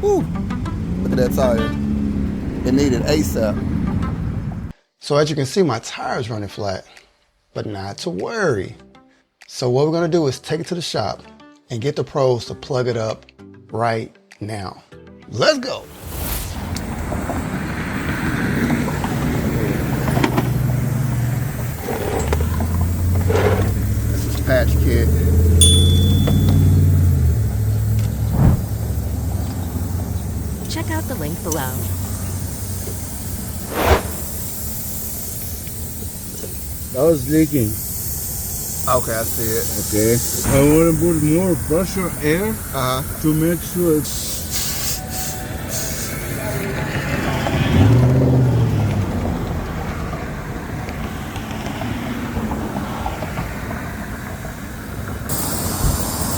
Woo! Look at that tire. It needed ASAP. So as you can see, my tire's running flat, but not to worry. So what we're gonna do is take it to the shop and get the pros to plug it up right now. Let's go. This is patch kit. Check out the link below. That was leaking. Okay, I see it. Okay. I want to put more pressure air to make sure it's...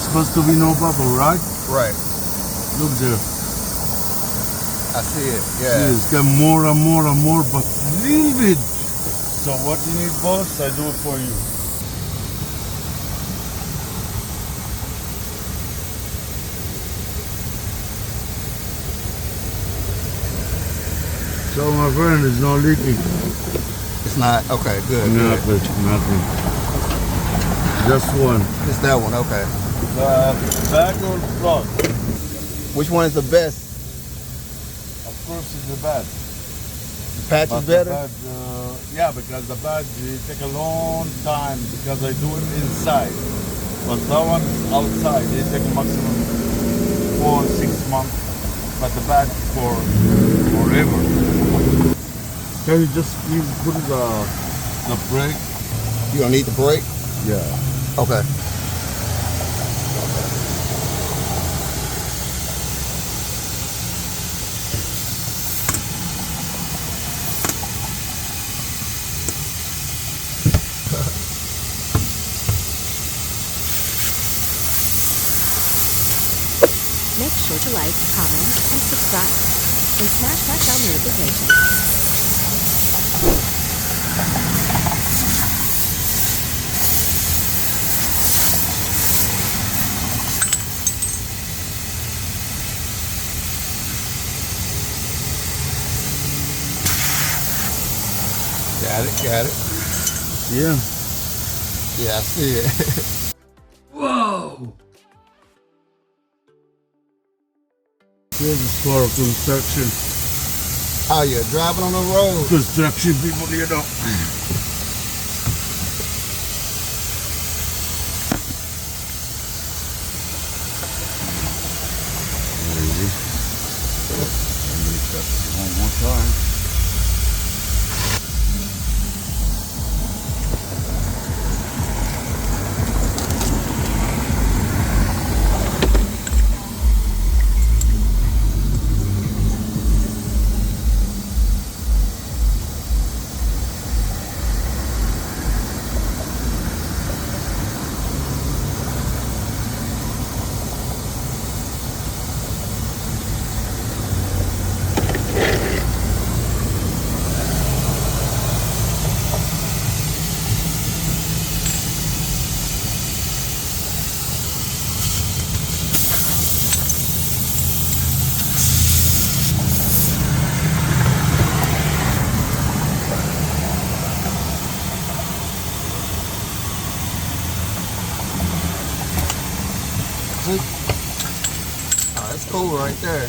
Supposed to be no bubble, right? Right. Look there. I see it, yeah. It's got more and more and more, but little bit. So what you need, boss, I do it for you. So my friend, it's not leaking. It's not, okay, good. Nothing, nothing. Just one. It's that one, okay. Bag or plug? Which one is the best? Of course it's the bag. The patch is better? Yeah, because the bag it take a long time because I do it inside. But that one is outside. It take maximum 4-6 months. But the bag for forever. Can you just please put the brake? You don't need the brake? Yeah. Okay. Make sure to like, comment, and subscribe. And smash that bell notification. Got it. Yeah. Yeah, I see it. Whoa! This is for construction. Oh, you're driving on the road. Construction people, you know. One more time. Oh, that's cool right there.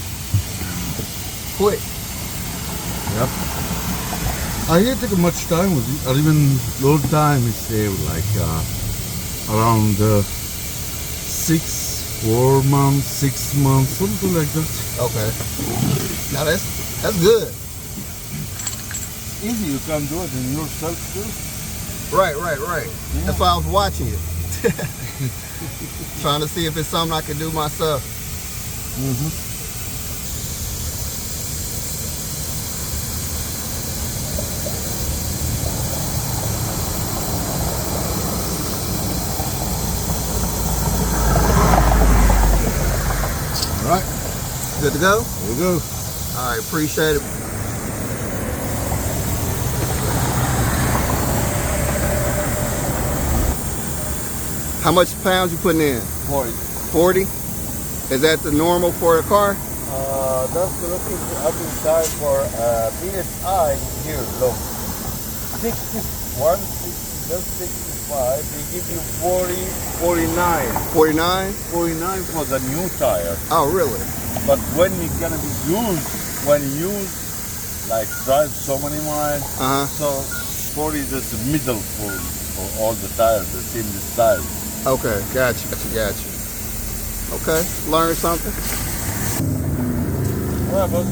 Quick. Yep. I didn't take much time with it, or even load time is saved like around 4 months, 6 months, something like that. Okay. Now that's good. Easy, you can do it in yourself too. Right. Yeah. That's why I was watching you. Trying to see if it's something I can do myself. All right. Good to go? There we go. All right, appreciate it. How much pounds you putting in? 40. 40? Is that the normal for a car? That's looking every time for PSI here, look. 61, 60, just 65, they give you 40, 49. 49? 49 for the new tire. Oh, really? But when it's gonna be used, when used, like drive so many miles, so 40 is the middle for all the tires, the same style. Okay, gotcha. Okay, learn something. Well, but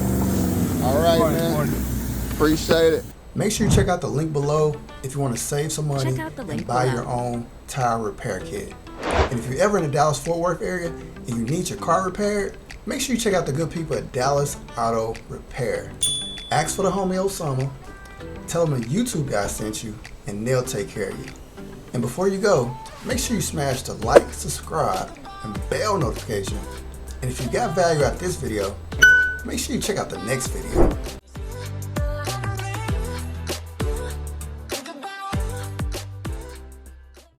All right, fine, man. fine. Appreciate it. Make sure you check out the link below if you want to save some money Check out the link and buy below. your own tire repair kit. And if you're ever in the Dallas-Fort Worth area and you need your car repaired, make sure you check out the good people at Dallas Auto Repair. Ask for the homie Osama, tell them a YouTube guy sent you, and they'll take care of you. And before you go, make sure you smash the like, subscribe, and bell notification. And if you got value out this video, make sure you check out the next video.